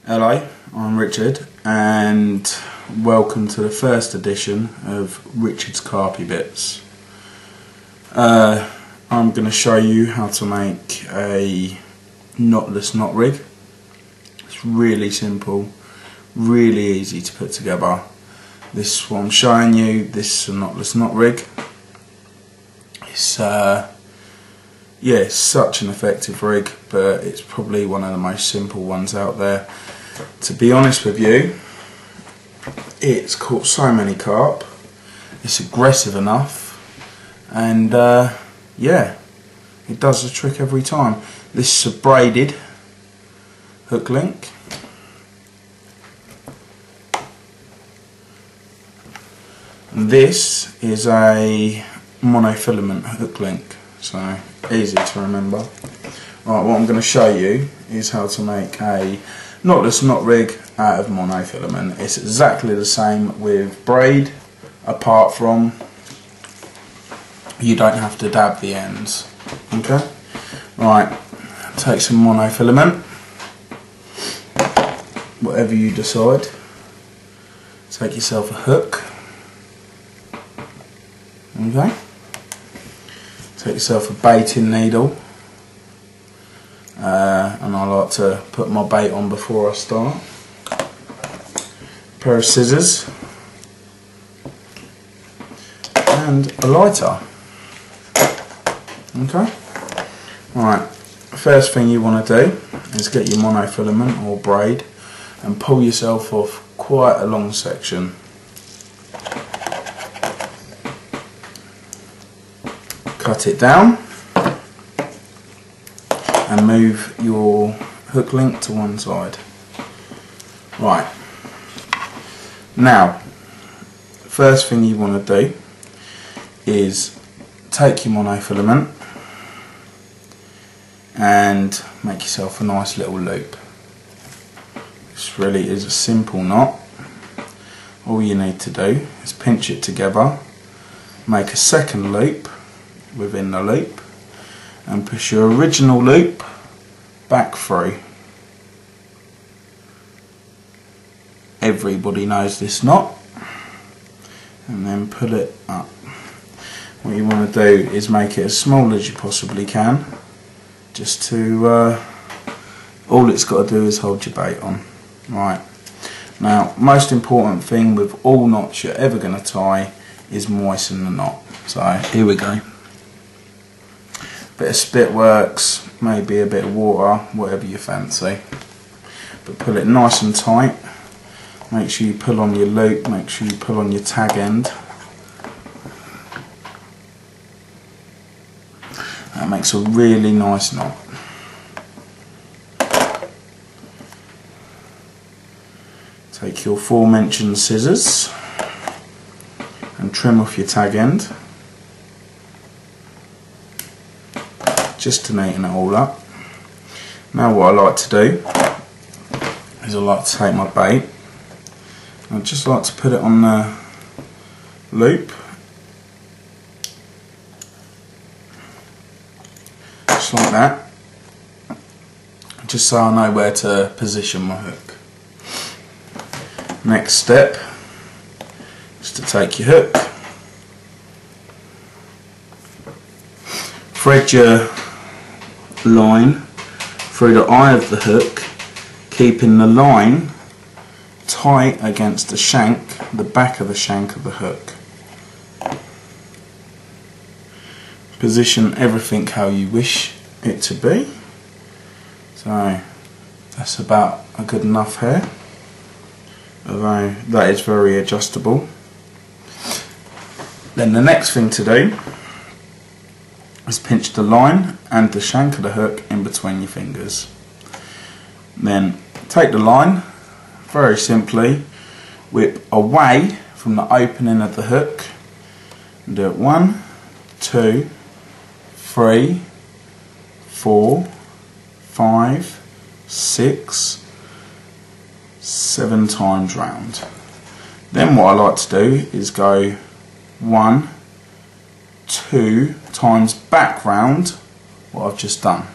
Hello, I'm Richard and welcome to the first edition of Richard's Carpy Bits. I'm going to show you how to make a knotless knot rig. It's really simple, really easy to put together. This is what I'm showing you. This is a knotless knot rig. It's such an effective rig, but it's probably one of the most simple ones out there. To be honest with you, it's caught so many carp, it's aggressive enough, and yeah, it does the trick every time. This is a braided hook link. And this is a monofilament hook link, so easy to remember. Right, what I'm going to show you is how to make a knotless knot rig out of monofilament. It's exactly the same with braid, apart from you don't have to dab the ends. Okay? Right, take some monofilament, whatever you decide. Take yourself a hook. Okay? Take yourself a baiting needle. And I like to put my bait on before I start. A pair of scissors and a lighter. Okay? Right, first thing you want to do is get your monofilament or braid and pull yourself off quite a long section. Cut it down and move your hook link to one side. Right, now first thing you want to do is take your monofilament and make yourself a nice little loop. This really is a simple knot. All you need to do is pinch it together, make a second loop within the loop, and push your original loop back through. Everybody knows this knot. And then pull it up. What you want to do is make it as small as you possibly can, just to all it's got to do is hold your bait on. Right, now most important thing with all knots you're ever going to tie is moisten the knot. So here we go. Bit of spit works, maybe a bit of water, whatever you fancy. But pull it nice and tight. Make sure you pull on your loop, make sure you pull on your tag end. That makes a really nice knot. Take your aforementioned scissors and trim off your tag end, just to neaten it all up. Now what I like to do is I like to take my bait, I just like to put it on the loop, just like that, just so I know where to position my hook. Next step is to take your hook, thread your line through the eye of the hook, keeping the line tight against the shank, the back of the shank of the hook. Position everything how you wish it to be. So that's about a good enough here, although that is very adjustable. Then the next thing to do is pinch the line and the shank of the hook in between your fingers. Then take the line, very simply whip away from the opening of the hook and do it 1, 2, 3, 4, 5, 6, 7 times round. Then what I like to do is go 1, 2 times back round what I've just done,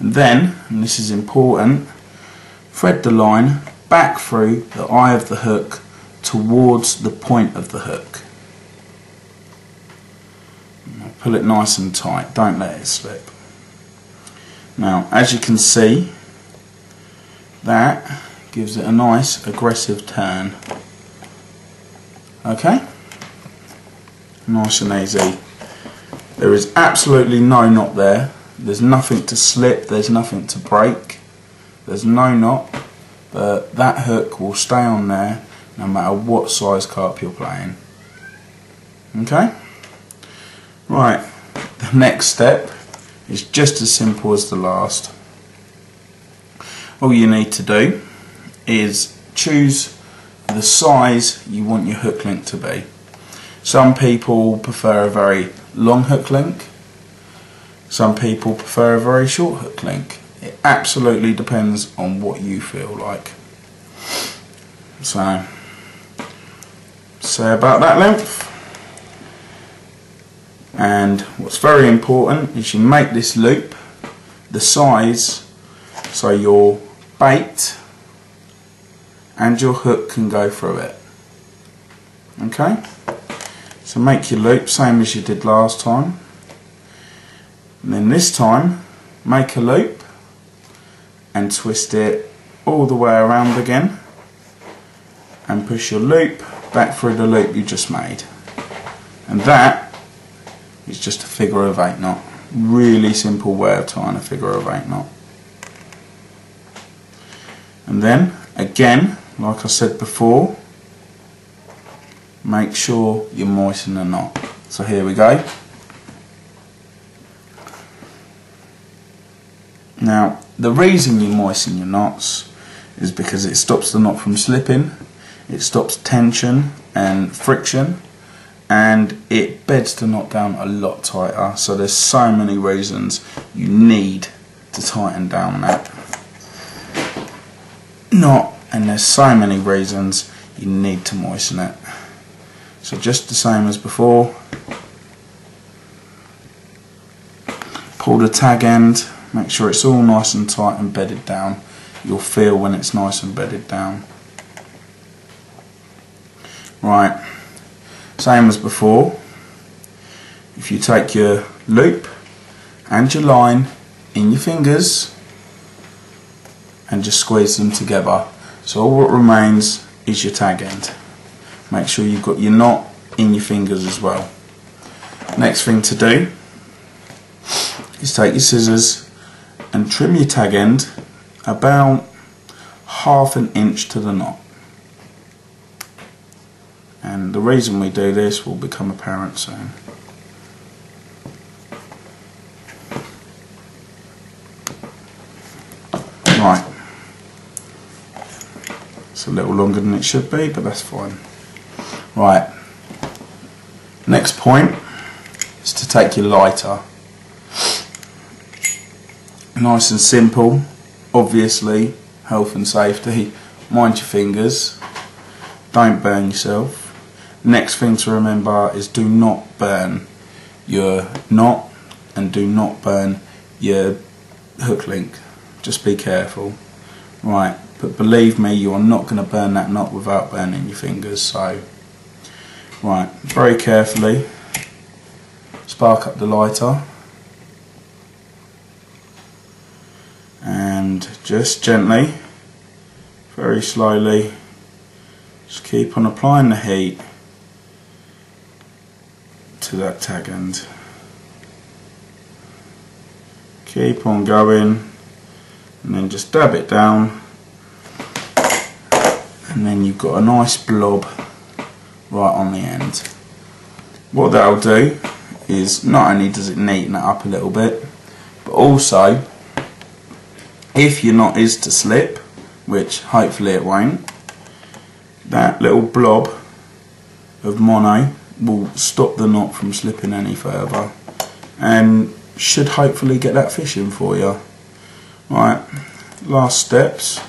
and then, and this is important, thread the line back through the eye of the hook towards the point of the hook. Pull it nice and tight, don't let it slip. Now, as you can see, that gives it a nice aggressive turn. Okay? Nice and easy. There is absolutely no knot there. There's nothing to slip, there's nothing to break. There's no knot, but that hook will stay on there no matter what size carp you're playing. Okay? Right, the next step is just as simple as the last. All you need to do is choose the size you want your hook link to be. Some people prefer a very long hook link, some people prefer a very short hook link. It absolutely depends on what you feel like. So, say about that length. And what's very important is you make this loop the size so your bait and your hook can go through it. Okay? So make your loop same as you did last time. And then this time make a loop and twist it all the way around again and push your loop back through the loop you just made. And that is just a figure of 8 knot. Really simple way of tying a figure of 8 knot. And then again, like I said before, make sure you moisten the knot. So here we go. Now the reason you moisten your knots is because it stops the knot from slipping, it stops tension and friction, and it beds the knot down a lot tighter. So there's so many reasons you need to tighten down that knot, and there's so many reasons you need to moisten it. So just the same as before, pull the tag end, make sure it's all nice and tight and bedded down. You'll feel when it's nice and bedded down. Right, same as before. If you take your loop and your line in your fingers and just squeeze them together, so all what remains is your tag end. Make sure you've got your knot in your fingers as well. Next thing to do is take your scissors and trim your tag end about ½ an inch to the knot. And the reason we do this will become apparent soon. Right, it's a little longer than it should be, but that's fine. Right, next point is to take your lighter. Nice and simple, obviously, health and safety. Mind your fingers, don't burn yourself. Next thing to remember is do not burn your knot and do not burn your hook link. Just be careful. Right, but believe me, you are not going to burn that knot without burning your fingers. So, right, very carefully spark up the lighter and just gently, very slowly, just keep on applying the heat to that tag end. Keep on going and then just dab it down, and then you've got a nice blob right on the end. What that'll do is not only does it neaten it up a little bit, but also if your knot is to slip, which hopefully it won't, that little blob of mono will stop the knot from slipping any further and should hopefully get that fish in for you. Right, last steps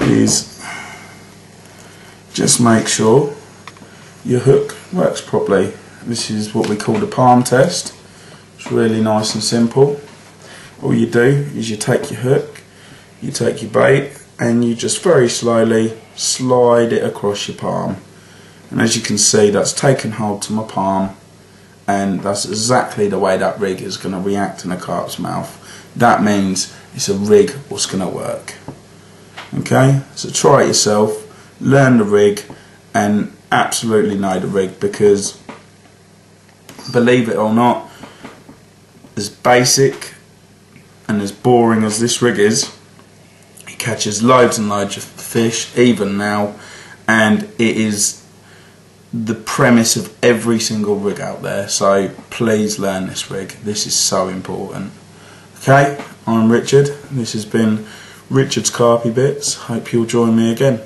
is just make sure your hook works properly. This is what we call the palm test. It's really nice and simple. All you do is you take your hook, you take your bait and you just very slowly slide it across your palm, and as you can see, that's taken hold to my palm, and that's exactly the way that rig is going to react in a carp's mouth. That means it's a rig what's going to work. Okay, so try it yourself, learn the rig, and absolutely know the rig, because believe it or not, as basic and as boring as this rig is, it catches loads and loads of fish even now, and it is the premise of every single rig out there. So please learn this rig, this is so important. Okay, I'm Richard, this has been Richard's Carpy Bits. Hope you'll join me again.